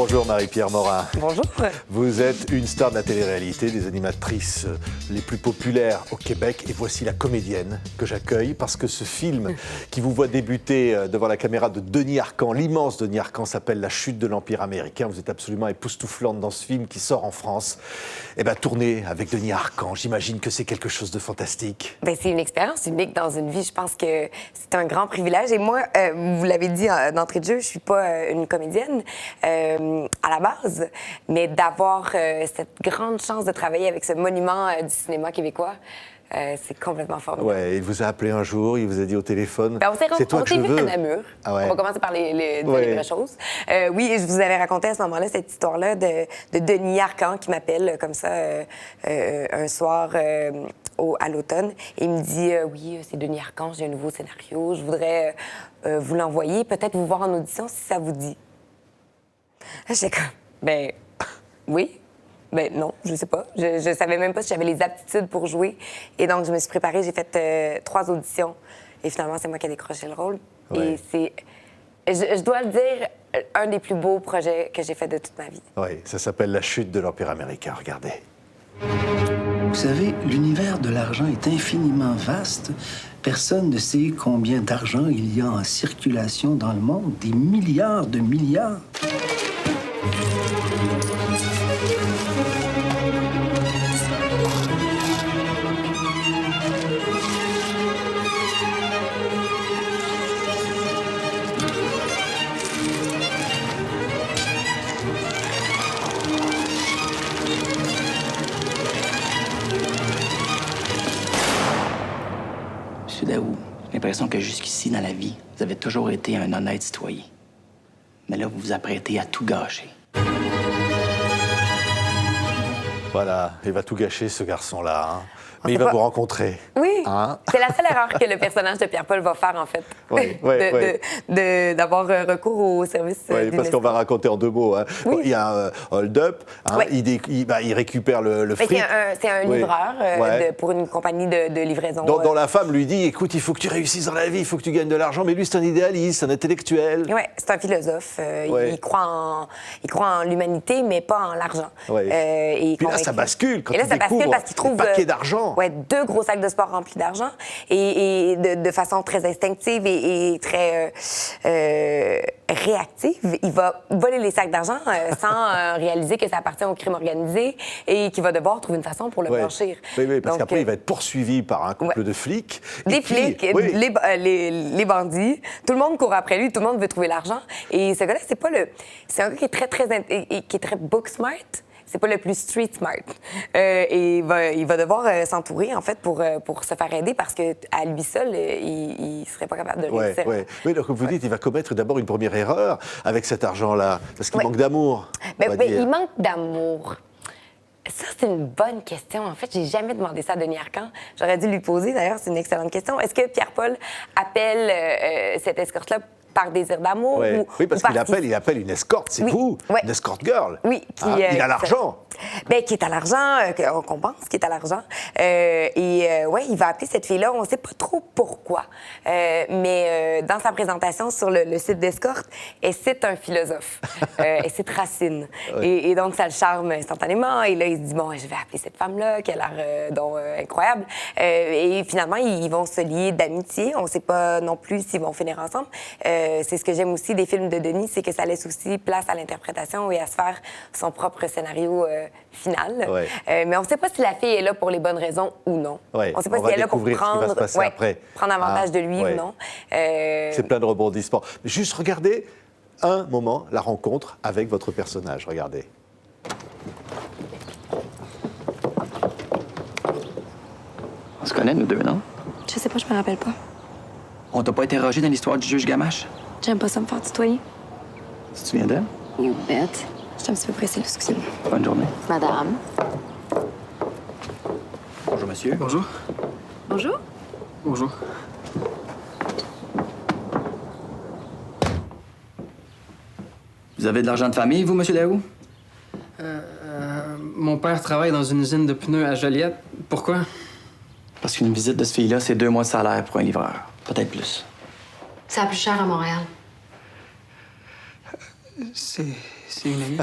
Bonjour Marie-Pierre Morin. Bonjour. Vous êtes une star de la télé-réalité, des animatrices les plus populaires au Québec. Et voici la comédienne que j'accueille parce que ce film qui vous voit débuter devant la caméra de Denis Arcand, l'immense Denis Arcand, s'appelle La chute de l'Empire américain. Vous êtes absolument époustouflante dans ce film qui sort en France. Eh bien, tourner avec Denis Arcand, j'imagine que c'est quelque chose de fantastique. Bien, c'est une expérience unique dans une vie. Je pense que c'est un grand privilège. Et moi, vous l'avez dit d'entrée de jeu, je suis pas une comédienne à la base, mais d'avoir cette grande chance de travailler avec ce monument du cinéma québécois, c'est complètement formidable. Ouais, il vous a appelé un jour, il vous a dit au téléphone. Ben, on s'est vu à Namur. Ah ouais. On va commencer par les vraies choses. Oui, je vous avais raconté à ce moment-là cette histoire-là de Denis Arcand qui m'appelle comme ça un soir à l'automne. Et il me dit oui, c'est Denis Arcand, j'ai un nouveau scénario, je voudrais vous l'envoyer, peut-être vous voir en audition si ça vous dit. Là, j'étais comme, ben oui. Ben non, je sais pas. Je savais même pas si j'avais les aptitudes pour jouer. Et donc, je me suis préparée, j'ai fait 3 auditions. Et finalement, c'est moi qui ai décroché le rôle. Ouais. Et c'est, je dois le dire, un des plus beaux projets que j'ai fait de toute ma vie. Oui, ça s'appelle La chute de l'Empire américain, regardez. Vous savez, l'univers de l'argent est infiniment vaste. Personne ne sait combien d'argent il y a en circulation dans le monde. Des milliards de milliards. Monsieur Daou, j'ai l'impression que jusqu'ici, dans la vie, vous avez toujours été un honnête citoyen. Mais là, vous vous apprêtez à tout gâcher. Voilà, il va tout gâcher, ce garçon-là. Hein. Mais il va vous rencontrer. Oui, Hein? c'est la seule erreur que le personnage de Pierre-Paul va faire, en fait. Oui, D'avoir recours au service Oui, parce qu'on va raconter en 2 mots. Hein. Oui. Il y a un hold-up, hein, Oui. il récupère le fric. C'est un Oui. livreur Ouais. pour une compagnie de livraison. Dont la femme lui dit, écoute, il faut que tu réussisses dans la vie, il faut que tu gagnes de l'argent. Mais lui, c'est un idéaliste, un intellectuel. Oui, c'est un philosophe. Ouais. Il croit en l'humanité, mais pas en l'argent. Ouais. Et Puis là, ça bascule quand et là, il ça bascule découvre parce qu'il trouve des paquets d'argent. Ouais, 2 gros sacs de sport remplis d'argent et de façon très instinctive et très réactive. Il va voler les sacs d'argent sans réaliser que ça appartient au crime organisé et qu'il va devoir trouver une façon pour le blanchir. Oui, parce Donc, qu'après, il va être poursuivi par un couple de flics. Des flics, Oui. les bandits, tout le monde court après lui, tout le monde veut trouver l'argent. Et ce gars-là, c'est un gars qui est qui est très book smart. C'est pas le plus street smart. Et il va devoir s'entourer, en fait, pour se faire aider parce qu'à lui seul, il serait pas capable de réussir. Oui, donc comme vous dites, il va commettre d'abord une première erreur avec cet argent-là, parce qu'il manque d'amour. Il manque d'amour. Ça, c'est une bonne question. En fait, j'ai jamais demandé ça à Denis Arcand. J'aurais dû lui poser, d'ailleurs, c'est une excellente question. Est-ce que Pierre-Paul appelle cette escorte-là par désir d'amour? Oui, parce qu'il appelle une escorte, c'est vous, une escort girl. Oui. Il a l'argent. Bien, qui est à l'argent, qu'on pense qui est à l'argent. Il va appeler cette fille-là, on ne sait pas trop pourquoi. Mais dans sa présentation sur le site d'escorte, elle cite un philosophe. Elle cite Racine. Et donc, ça le charme instantanément. Et là, il se dit, bon, je vais appeler cette femme-là, qui a l'air incroyable. Et finalement, ils vont se lier d'amitié. On ne sait pas non plus s'ils vont finir ensemble. C'est ce que j'aime aussi des films de Denis, c'est que ça laisse aussi place à l'interprétation et à se faire son propre scénario final. Mais on ne sait pas si la fille est là pour les bonnes raisons ou non. On ne sait pas si elle est là pour prendre avantage de lui ou non. C'est plein de rebondissements. Juste regardez un moment la rencontre avec votre personnage. Regardez. On se connaît, nous deux, non? Je sais pas, je me rappelle pas. On t'a pas interrogé dans l'histoire du juge Gamache? J'aime pas ça me faire tutoyer. Tu te souviens d'elle? You bet. Je suis un petit peu pressée, là, excusez-moi. Bonne journée. Madame. Bonjour, monsieur. Bonjour. Bonjour. Bonjour. Vous avez de l'argent de famille, vous, monsieur Daou? Mon père travaille dans une usine de pneus à Joliette. Pourquoi? Parce qu'une visite de ce fille-là, c'est 2 mois de salaire pour un livreur. Peut-être plus. C'est la plus cher à Montréal. C'est C'est une amie.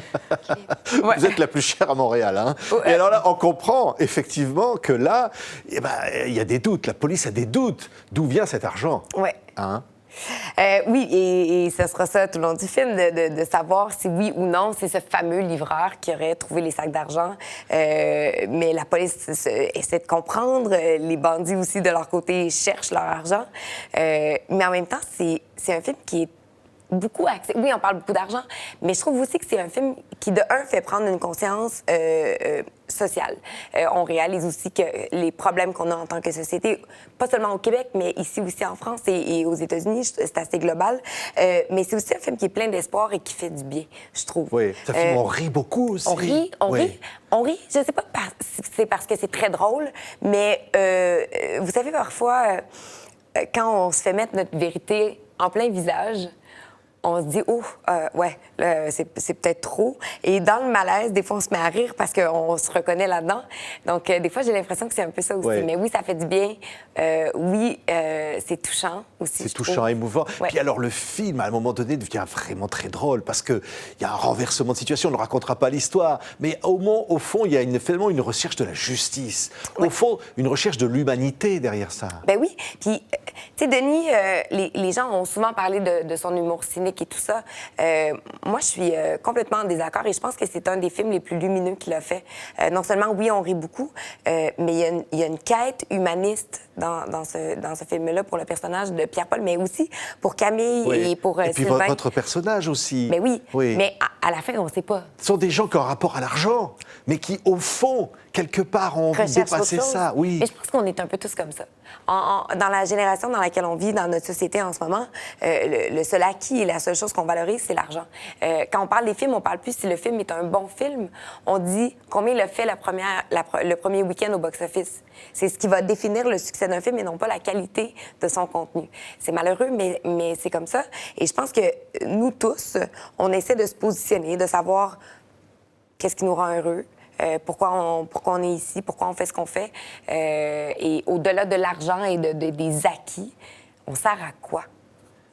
Ouais. Vous êtes la plus chère à Montréal. Hein. Ouais. Et alors là, on comprend effectivement que là, eh ben, il y a des doutes. La police a des doutes. D'où vient cet argent? Ouais. Hein? Oui, et ce sera ça tout le long du film, de savoir si oui ou non c'est ce fameux livreur qui aurait trouvé les sacs d'argent. Mais la police essaie de comprendre. Les bandits aussi, de leur côté, cherchent leur argent. Mais en même temps, c'est un film qui est beaucoup axé. Oui, on parle beaucoup d'argent, mais je trouve aussi que c'est un film qui, de un, fait prendre une conscience sociale. On réalise aussi que les problèmes qu'on a en tant que société, pas seulement au Québec, mais ici aussi en France et aux États-Unis, c'est assez global. Mais c'est aussi un film qui est plein d'espoir et qui fait du bien, je trouve. Oui, c'est un film, on rit beaucoup aussi. On rit, on Oui. rit. On rit, je sais pas si c'est parce que c'est très drôle, mais vous savez, parfois, quand on se fait mettre notre vérité en plein visage, on se dit, oh, ouais, là, c'est peut-être trop. Et dans le malaise, des fois, on se met à rire parce qu'on se reconnaît là-dedans. Donc, des fois, j'ai l'impression que c'est un peu ça aussi. Ouais. Mais oui, ça fait du bien. Oui, c'est touchant aussi. C'est je touchant, trouve. émouvant. Ouais. Puis alors, le film, à un moment donné, devient vraiment très drôle parce qu'il y a un renversement de situation. On ne racontera pas l'histoire. Mais au fond, il y a finalement une recherche de la justice. Au fond, une recherche de l'humanité derrière ça. Ben oui. Puis, tu sais, Denis, les gens ont souvent parlé de son humour cynique et tout ça. Moi, je suis complètement en désaccord et je pense que c'est un des films les plus lumineux qu'il a fait. Non seulement, oui, on rit beaucoup, mais il y a une quête humaniste dans ce film-là pour le personnage de Pierre-Paul, mais aussi pour Camille Oui. et pour Et puis Sylvain. votre personnage aussi. Ben oui, Oui. mais à la fin, on ne sait pas. Ce sont des gens qui ont un rapport à l'argent, mais qui, au fond, quelque part, ont envie de Recherche dépasser autre chose. ça. Oui. Mais je pense qu'on est un peu tous comme ça. Dans la génération dans laquelle on vit, dans notre société en ce moment, le seul acquis et la seule chose qu'on valorise, c'est l'argent. Quand on parle des films, on parle plus si le film est un bon film. On dit combien il a fait le premier week-end au box-office. C'est ce qui va définir le succès d'un film et non pas la qualité de son contenu. C'est malheureux, mais c'est comme ça. Et je pense que nous tous, on essaie de se positionner, de savoir qu'est-ce qui nous rend heureux, pourquoi on est ici, pourquoi on fait ce qu'on fait. Et au-delà de l'argent et des acquis, on sert à quoi?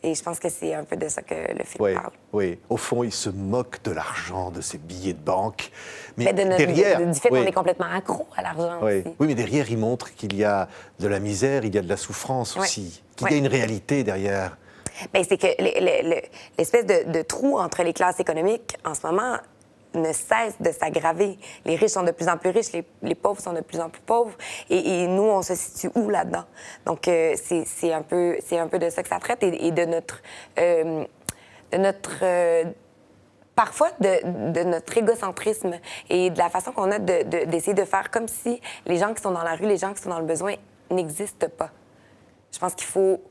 Et je pense que c'est un peu de ça que le film Oui, parle. oui. Au fond, il se moque de l'argent, de ses billets de banque. Mais Mais derrière... du fait oui. qu'on est complètement accro à l'argent Oui. aussi. Oui, mais derrière, il montre qu'il y a de la misère, il y a de la souffrance Ouais. aussi, qu'il y Ouais. a une réalité derrière. Bien, c'est que l'espèce de trou entre les classes économiques, en ce moment, ne cesse de s'aggraver. Les riches sont de plus en plus riches, les pauvres sont de plus en plus pauvres. Et nous, on se situe où là-dedans? Donc, c'est un peu de ça que ça traite et de notre parfois de notre égocentrisme et de la façon qu'on a d'essayer de faire comme si les gens qui sont dans la rue, les gens qui sont dans le besoin n'existent pas. Je pense qu'il faut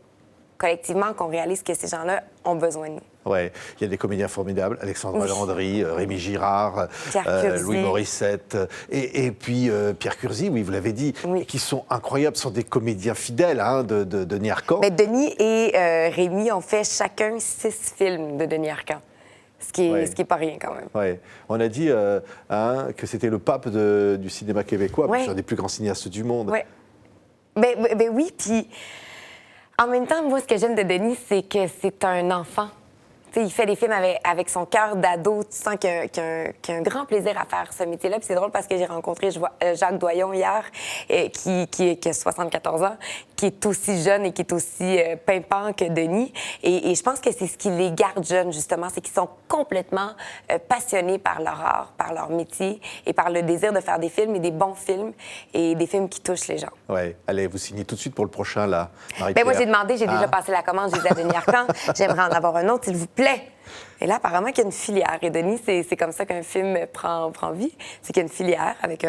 collectivement qu'on réalise que ces gens-là ont besoin de nous. Oui, il y a des comédiens formidables, Alexandre Oui. Landry, Rémi Girard, Pierre Curzi. Louis Morissette, et puis Pierre Curzi, oui, vous l'avez dit, Oui. qui sont incroyables, sont des comédiens fidèles hein, de Denis Arcand. Mais Denis et Rémi ont fait chacun 6 films de Denis Arcand, ce qui est pas rien quand même. Ouais. On a dit que c'était le pape du cinéma québécois, Ouais. c'est un des plus grands cinéastes du monde. Ouais. Ben oui, puis en même temps, moi, ce que j'aime de Denis, c'est que c'est un enfant. Tu sais, il fait des films avec son cœur d'ado. Tu sens qu'il a un grand plaisir à faire ce métier-là. Puis c'est drôle parce que j'ai rencontré Jacques Doyon hier, qui a 74 ans, qui est aussi jeune et qui est aussi pimpant que Denis. Et je pense que c'est ce qui les garde jeunes, justement. C'est qu'ils sont complètement passionnés par leur art, par leur métier et par le désir de faire des films et des bons films et des films qui touchent les gens. Ouais. Allez, vous signez tout de suite pour le prochain, là, Marie-Pierre. Ben moi, j'ai demandé, j'ai déjà passé la commande, j'ai dit à Denis Arcand, j'aimerais en avoir un autre, s'il vous plaît. Et là, apparemment, qu'il y a une filière. Et Denis, c'est comme ça qu'un film prend vie. C'est qu'il y a une filière avec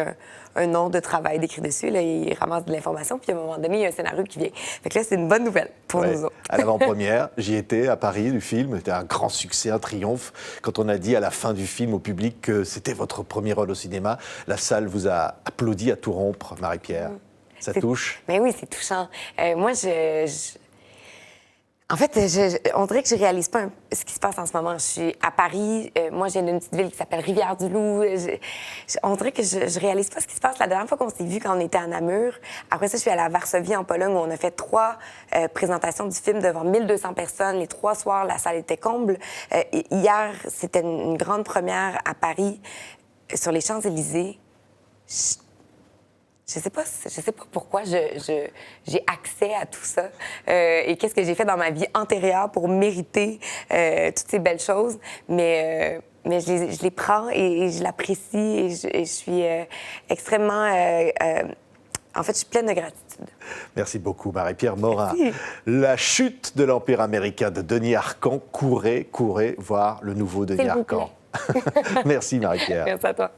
un nom de travail décrit dessus. Là, il ramasse de l'information, puis à un moment donné, il y a un scénario qui vient. Fait que là, c'est une bonne nouvelle pour Ouais. nous autres. À l'avant-première, j'y étais à Paris du film. C'était un grand succès, un triomphe. Quand on a dit à la fin du film au public que c'était votre premier rôle au cinéma, la salle vous a applaudi à tout rompre, Marie-Pierre. Ça touche? Mais oui, c'est touchant. Moi, En fait, on dirait que je réalise pas ce qui se passe en ce moment. Je suis à Paris. Moi, j'ai une petite ville qui s'appelle Rivière-du-Loup. On dirait que je réalise pas ce qui se passe. La dernière fois qu'on s'est vu, quand on était à Namur, après ça, je suis allée à Varsovie, en Pologne, où on a fait 3 présentations du film devant 1200 personnes. Les 3 soirs, la salle était comble. Hier, c'était une grande première à Paris, sur les Champs-Élysées. Je sais pas pourquoi j'ai accès à tout ça et qu'est-ce que j'ai fait dans ma vie antérieure pour mériter toutes ces belles choses. Mais je les prends et je l'apprécie et je suis extrêmement... en fait, je suis pleine de gratitude. Merci beaucoup, Marie-Pierre Morin. Merci. La chute de l'Empire américain de Denis Arcand. Courez voir le nouveau Denis S'il vous Arcand. Merci, Marie-Pierre. Merci à toi.